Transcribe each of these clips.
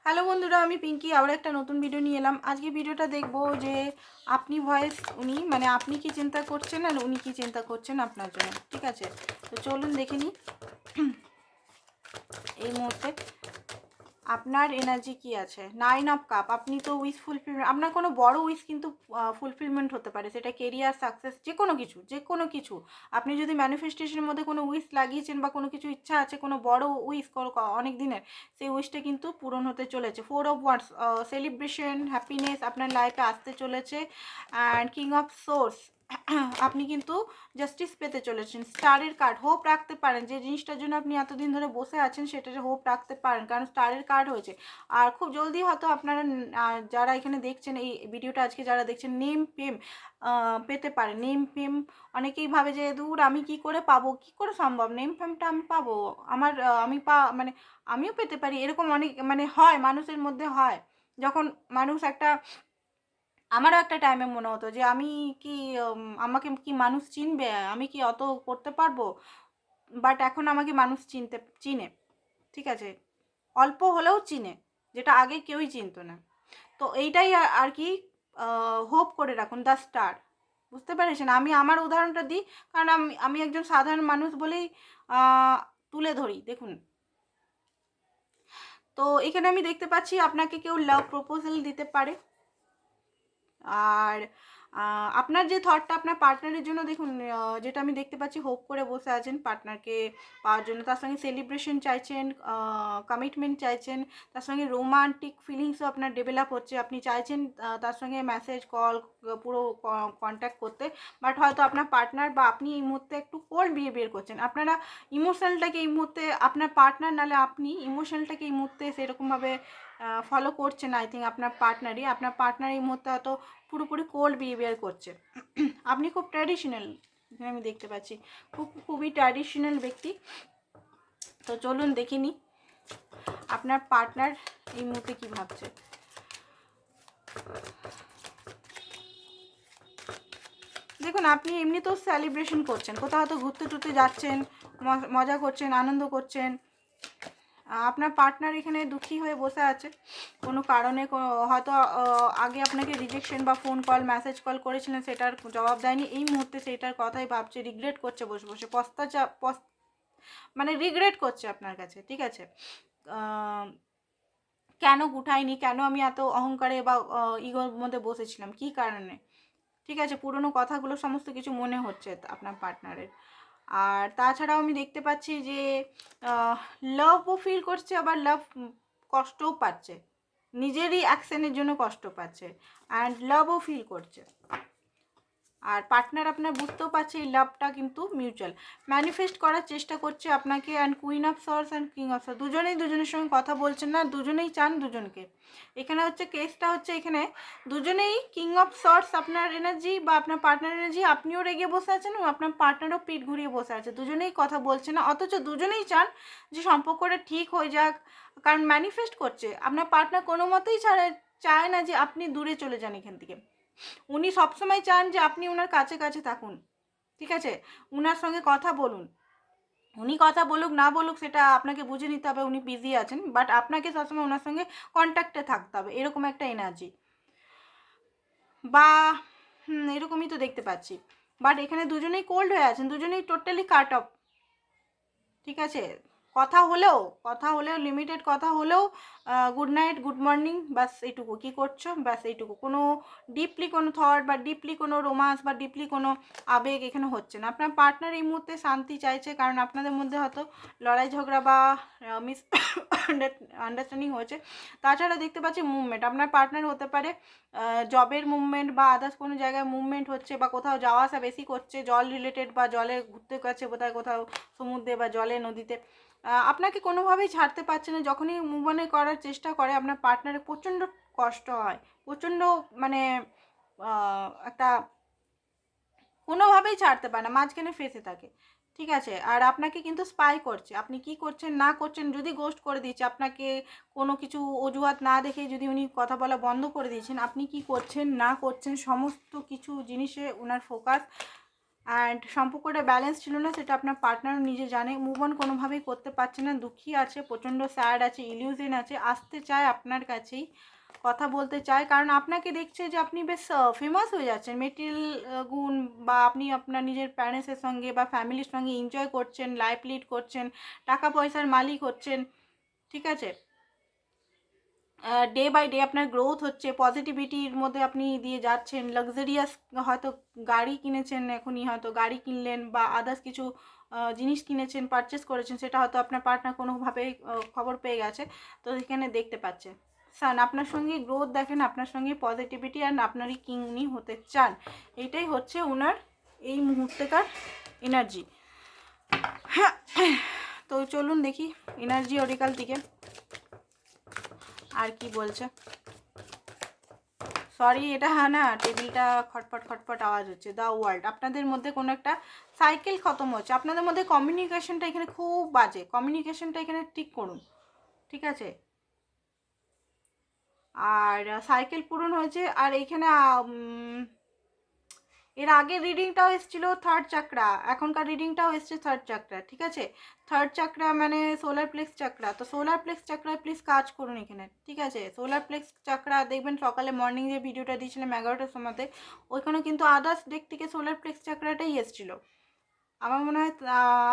Hello বন্ধুরা, আমি পিঙ্কি আবার একটা নতুন ভিডিও নিয়ে এলাম। আজকে ভিডিওটা দেখবো যে আপনি ভয়েস উনি মানে আপনি কি চিন্তা করছেন আর উনি কি চিন্তা করছেন আপনার জন্য। ঠিক আছে, তো চলুন দেখে নিই এই মুহূর্তে আপনার এনার্জি কি আছে। 9 অফ কাপ, আপনি তো উইশ ফুলফিলমেন্ট, আপনার কোনো বড় উইশ কিন্তু ফুলফিলমেন্ট হতে পারে, সেটা কেরিয়ার সাকসেস, যে কোনো কিছু। আপনি যদি ম্যানিফেস্টেশনের মধ্যে কোনো উইশ লাগিয়েছেন বা কোনো কিছু ইচ্ছা আছে, কোনো বড় উইশ অনেক দিনের, সেই উইশটা কিন্তু পূরণ হতে চলেছে। 4 অফ ওয়ান্স, সেলিব্রেশন, হ্যাপিনেস আপনার লাইফে আসতে চলেছে। অ্যান্ড কিং অফ সোর্স, আপনি কিন্তু জাস্টিস পেতে চলেছেন। স্টারের কার্ড, হোপ রাখতে পারেন যে জিনিসটার জন্য আপনি এতদিন ধরে বসে আছেন সেটাতে হোপ রাখতে পারেন, কারণ স্টারের কার্ড হয়েছে। আর খুব জলদি হয়তো আপনারা যারা এখানে দেখছেন এই ভিডিওটা, আজকে যারা দেখছেন, নেম ফেম পেতে পারেন। নেম ফেম, অনেকেই ভাবে যে দূর আমি কি করে পাবো, কি করে সম্ভব নেম ফেমটা আমি পাবো, আমার মানে আমিও পেতে পারি, এরকম অনেক হয় মানুষের মধ্যে হয়। যখন মানুষ একটা, আমারও একটা টাইমে মনে হতো যে আমি কি আমাকে কি মানুষ চিনবে, আমি কি অত করতে পারবো, বাট এখন আমাকে মানুষ চিনে। ঠিক আছে, অল্প হলেও চিনে, যেটা আগে কেউই চিনতো না। তো এইটাই আর কি, হোপ করে রাখুন। দ্য স্টার, বুঝতে পেরেছেন? আমি আমার উদাহরণটা দিই, কারণ আমি একজন সাধারণ মানুষ বলেই তুলে ধরি। দেখুন, তো এখানে আমি দেখতে পাচ্ছি আপনাকে কেউ লাভ প্রপোজাল দিতে পারে। আর আপনার যে থটটা আপনার পার্টনারের জন্য, দেখুন যেটা আমি দেখতে পাচ্ছি, হোপ করে বসে আছেন পার্টনারকে পাওয়ার জন্য। তার সঙ্গে সেলিব্রেশন চাইছেন, কমিটমেন্ট চাইছেন, তার সঙ্গে রোমান্টিক ফিলিংসও আপনার ডেভেলপ হচ্ছে। আপনি চাইছেন তার সঙ্গে মেসেজ কল পুরো কন্ট্যাক্ট করতে, বাট হয়তো আপনার পার্টনার বা আপনি এই মুহূর্তে একটু কোল্ড বিহেভিয়ার করছেন। আপনারা ইমোশনালটাকে এই মুহূর্তে, আপনার পার্টনার নাহলে আপনি ইমোশনালটাকে এই মুহূর্তে সেরকমভাবে ফলো করছেন। আই থিঙ্ক আপনার পার্টনার এই মুহূর্তে হয়তো পুরোপুরি কোল্ড বিহেভিয়ার করছে। আপনি খুব ট্র্যাডিশনাল, এখানে আমি দেখতে পাচ্ছি খুবই ট্র্যাডিশনাল ব্যক্তি। তো চলুন দেখে নিই আপনার পার্টনার এই মুহূর্তে কী ভাবছে। দেখুন, আপনি এমনিতেও সেলিব্রেশন করছেন, কোথাও হয়তো ঘুরতে টুরতে যাচ্ছেন, মজা করছেন, আনন্দ করছেন। আপনার পার্টনার এখানে দুঃখী হয়ে বসে আছে কোনো কারণে, হয়তো আগে আপনাকে রিজেকশন বা ফোন কল মেসেজ কল করেছিলেন, সেটার জবাব দেয়নি। এই মুহূর্তে সেটার কথাই ভাবছে, রিগ্রেট করছে বসে বসে, রিগ্রেট করছে আপনার কাছে। ঠিক আছে, কেন গুঠাইনি, কেন আমি এত অহংকারে বা ইগোর মধ্যে বসেছিলাম, কী কারণে। ঠিক আছে, পুরনো কথাগুলো সমস্ত কিছু মনে হচ্ছে আপনার পার্টনারের। আর তাছাড়াও আমি দেখতে পাচ্ছি যে লাভও ফিল করছে, আবার কষ্টও পাচ্ছে, নিজেরই অ্যাকশনের জন্য কষ্ট পাচ্ছে, অ্যান্ড লাভও ফিল করছে। আর পার্টনার আপনার বুঝতেও পারছে এই লাভটা কিন্তু মিউচুয়াল, ম্যানিফেস্ট করার চেষ্টা করছে আপনাকে। And queen of source and king of সর্স, দুজনেই দুজনের সঙ্গে কথা বলছেন না, দুজনেই চান দুজনকে। এখানে হচ্ছে কেসটা হচ্ছে, এখানে দুজনেই কিং অফ সর্স আপনার এনার্জি বা আপনার পার্টনার এনার্জি, আপনিও রেগে বসে আছেন এবং আপনার পার্টনারও পিঠ ঘুরিয়ে বসে আছে, দুজনেই কথা বলছে না, অথচ দুজনেই চান যে সম্পর্কটা ঠিক হয়ে যাক। কারণ ম্যানিফেস্ট করছে আপনার পার্টনার, কোনো মতেই চায় না যে আপনি দূরে চলে যান এখান থেকে। উনি সবসময় চান যে আপনি ওনার কাছে কাছে থাকুন। ঠিক আছে, ওনার সঙ্গে কথা বলুন, উনি কথা বলুক না বলুক সেটা আপনাকে বুঝে নিতে হবে, উনি বিজি আছেন, বাট আপনাকে সবসময় ওনার সঙ্গে কন্ট্যাক্টে থাকতে হবে, এরকম একটা এনার্জি বা এরকমই তো দেখতে পাচ্ছি। বাট এখানে দুজনেই কোল্ড হয়ে আছেন, দুজনেই টোটালি কাট অফ। ঠিক আছে, কথা হলেও লিমিটেড কথা হলেও গুড নাইট, গুড মর্নিং, ব্যাস এইটুকু। কী করছো, ব্যাস এইটুকু। কোনো ডিপলি কোনো থট বা ডিপলি কোনো রোমান্স বা ডিপলি কোনো আবেগ এখানে হচ্ছে না। আপনার পার্টনার এই মুহূর্তে শান্তি চাইছে, কারণ আপনাদের মধ্যে হয়তো লড়াই ঝগড়া বা মিস আন্ডারস্ট্যান্ডিং হয়েছে। তাছাড়া দেখতে পাচ্ছি মুভমেন্ট, আপনার পার্টনার হতে পারে জবের মুভমেন্ট বা আদার্স কোনো জায়গায় মুভমেন্ট হচ্ছে, বা কোথাও যাওয়া আসা বেশি করছে, জল রিলেটেড বা জলে ঘুরতে গেছে বোধহয় কোথাও সমুদ্রে বা জলে নদীতে। আপনাকে কোনোভাবেই ছাড়তে পারছে না। যখনই মুভ অন করার চেষ্টা করে আপনার পার্টনারের প্রচণ্ড কষ্ট হয়, প্রচণ্ড একটা কোনোভাবেই ছাড়তে পারে না, মাঝখানে ফেঁসে থাকে। ঠিক আছে, আর আপনাকে কিন্তু স্পাই করছে, আপনি কি করছেন না করছেন। যদি গোস্ট করে দিচ্ছে আপনাকে, কোনো কিছু অজুহাত না দেখে যদি উনি কথা বলা বন্ধ করে দিয়েছেন, আপনি কি করছেন না করছেন সমস্ত কিছু জিনিসে ওনার ফোকাস। অ্যান্ড সম্পর্কটা ব্যালেন্স ছিল না, সেটা আপনার পার্টনারও নিজে জানে। মুভ অন কোনোভাবেই করতে পারছে না, দুঃখী আছে, প্রচণ্ড স্যাড আছে, ইলিউশন আছে, আসতে চায় আপনার কাছেই, কথা বলতে চায়, কারণ আপনাকে দেখছে যে আপনি বেশ ফেমাস হয়ে যাচ্ছেন, মেটেরিয়াল গুণ, বা আপনি আপনার নিজের প্যারেন্টসের সঙ্গে বা ফ্যামিলির সঙ্গে এনজয় করছেন, লাইফ লিড করছেন, টাকা পয়সার মালিক হচ্ছেন, ঠিক আছে। ডে বাই ডে আপনার গ্রোথ হচ্ছে, পজিটিভিটির মধ্যে আপনি দিয়ে যাচ্ছেন, লাক্সারিয়াস হয়তো গাড়ি কিনেছেন, এখনই হয়তো গাড়ি কিনলেন, বা আদার্স কিছু জিনিস কিনেছেন, পারচেস করেছেন, সেটা হয়তো আপনার পার্টনার কোনোভাবে খবর পেয়ে গেছে, তো এখানে দেখতে পাচ্ছে। সান আপনার সঙ্গে গ্রোথ দেখেন, আপনার সঙ্গে পজিটিভিটি, অ্যান্ড আপনারই কিং উনি হতে চান, এইটাই হচ্ছে ওনার এই মুহূর্তেকার এনার্জি। তো চলুন দেখি এনার্জি অরিকাল থেকে আর কি বলছে। সরি, এটা না টেবিলটা খটপট খটপট আওয়াজ হচ্ছে। দ্য ওয়ার্ল্ড, আপনাদের মধ্যে কোনো একটা সাইকেল খতম হচ্ছে, আপনাদের মধ্যে কমিউনিকেশনটা এখানে খুব বাজে, কমিউনিকেশনটা এখানে ঠিক করুন, ঠিক আছে। আর সাইকেল পূরণ হয়েছে, আর এইখানে এর আগের রিডিংটাও এসেছিল থার্ড চাকরা, এখনকার রিডিংটাও এসছে থার্ড চাকরা, ঠিক আছে। থার্ড চাকরা মানে সোলার প্লেক্স চাকরা, তো সোলার প্লেক্স চাকরায় প্লিজ কাজ করুন এখানে, ঠিক আছে। সোলার প্লেক্স চাকরা দেখবেন সকালে মর্নিং যে ভিডিওটা দিয়েছিলাম 11টার সময়তে, ওইখানেও কিন্তু আদার্স ডেক থেকে সোলার প্লেক্স চাকরাটাই এসেছিলো। আমার মনে হয়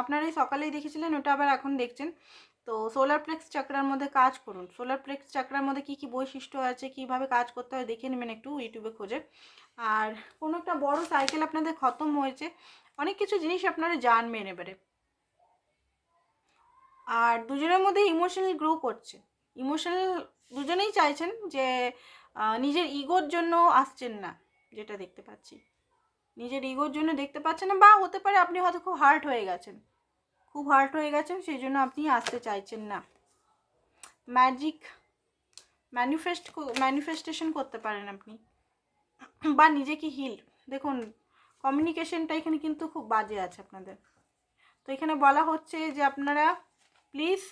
আপনারাই সকালেই দেখেছিলেন, ওটা আবার এখন দেখছেন। তো সোলার প্লেক্স চাকরার মধ্যে কাজ করুন, সোলার প্লেক্স চাকরার মধ্যে কী কী বৈশিষ্ট্য আছে, কীভাবে কাজ করতে হয় দেখে নেবেন একটু ইউটিউবে খোঁজে। আর কোনো একটা বড় সাইকেল আপনাদের খতম হয়েছে, অনেক কিছু জিনিস আপনারা জানবেন এবারে। আর দুজনের মধ্যে ইমোশনাল গ্রো করছে, ইমোশনাল দুজনেই চাইছেন যে নিজের ইগোর জন্য আসছেন না, যেটা দেখতে পাচ্ছি, নিজের ইগোর জন্য দেখতে পাচ্ছেন না, বা হতে পারে আপনি হয়তো খুব হার্ট হয়ে গেছেন, খুব হার্ট হয়ে গেছেন, সেই জন্য আপনি আসতে চাইছেন না। ম্যাজিক ম্যানিফেস্টেশন করতে পারেন আপনি, বা নিজেকে হিল। দেখুন কমিউনিকেশনটা এখানে কিন্তু খুব বাজে আছে আপনাদের, তো এখানে বলা হচ্ছে যে আপনারা please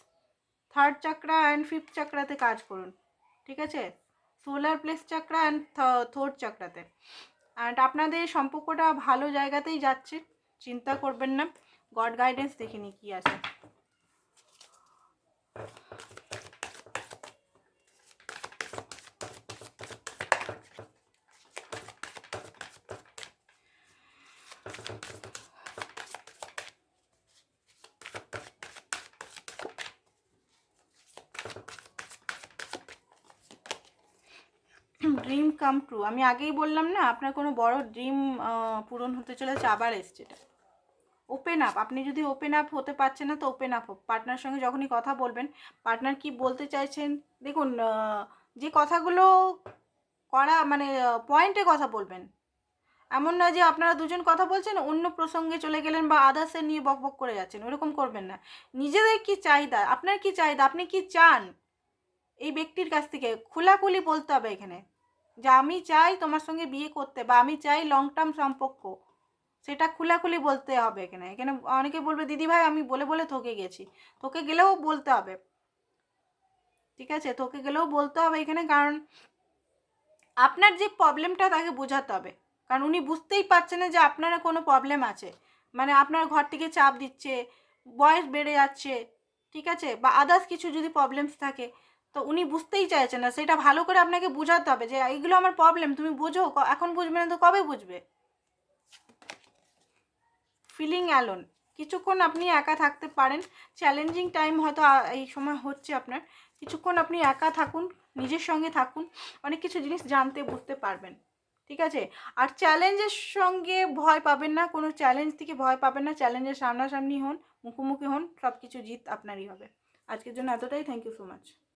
third chakra and fifth চাকরাতে কাজ করুন, ঠিক আছে, solar plexus chakra and third চাকরাতে। অ্যান্ড আপনাদের সম্পর্কটা ভালো জায়গাতেই যাচ্ছে, চিন্তা করবেন না। গড গাইডেন্স দেখে নি কী আছে। ড্রিম কাম ট্রু, আমি আগেই বললাম না, আপনার কোনো বড় ড্রিম পূরণ হতে চলেছে, আবার এসছে এটা। ওপেন আপ, আপনি যদি ওপেন আপ হতে পারছেন না তো ওপেন আপ হোক, পার্টনার সঙ্গে যখনই কথা বলবেন, পার্টনার কি বলতে চাইছেন দেখুন, যে কথাগুলো করা মানে পয়েন্টে কথা বলবেন, এমন না যে আপনারা দুজন কথা বলছেন অন্য প্রসঙ্গে চলে গেলেন বা আদার্সের নিয়ে বক বক করে যাচ্ছেন, ওরকম করবেন না। নিজেদের কি চাহিদা, আপনার কি চাহিদা, আপনি কি চান এই ব্যক্তির কাছ থেকে খোলাখুলি বলতে হবে এখানে, যে আমি চাই তোমার সঙ্গে বিয়ে করতে, বা আমি চাই লং টার্ম সম্পর্ক, সেটা খোলাখুলি বলতে হবে এখানে। এখানে অনেকে বলবে দিদি ভাই আমি বলে বলে থকে গেছি, তোকে গেলেও বলতে হবে, ঠিক আছে, তোকে গেলেও বলতে হবে এখানে, কারণ আপনার যে প্রবলেমটা তাকে বোঝাতে হবে, কারণ উনি বুঝতেই পারছে না যে আপনার কোনো প্রবলেম আছে, মানে আপনার ঘর থেকে চাপ দিচ্ছে, বয়স বেড়ে যাচ্ছে, ঠিক আছে, বা আদার্স কিছু যদি প্রবলেমস থাকে, তো উনি বুঝতেই চাইছেন না, সেটা ভালো করে আপনাকে বোঝাতে হবে যে এইগুলো আমার প্রবলেম, তুমি বোঝো, এখন বুঝবে না তো কবে বুঝবে। ফিলিং অ্যালোন, কিছুক্ষণ আপনি একা থাকতে পারেন, চ্যালেঞ্জিং টাইম হয়তো এই সময় হচ্ছে আপনার, কিছুক্ষণ আপনি একা থাকুন, নিজের সঙ্গে থাকুন, অনেক কিছু জিনিস জানতে বুঝতে পারবেন, ঠিক আছে। আর চ্যালেঞ্জের সঙ্গে ভয় পাবেন না, কোনো চ্যালেঞ্জ থেকে ভয় পাবেন না, চ্যালেঞ্জের সামনাসামনি হন, মুখোমুখি হন, সব কিছু জিত আপনারই হবে। আজকের জন্য এতটাই, থ্যাংক ইউ সো মাচ।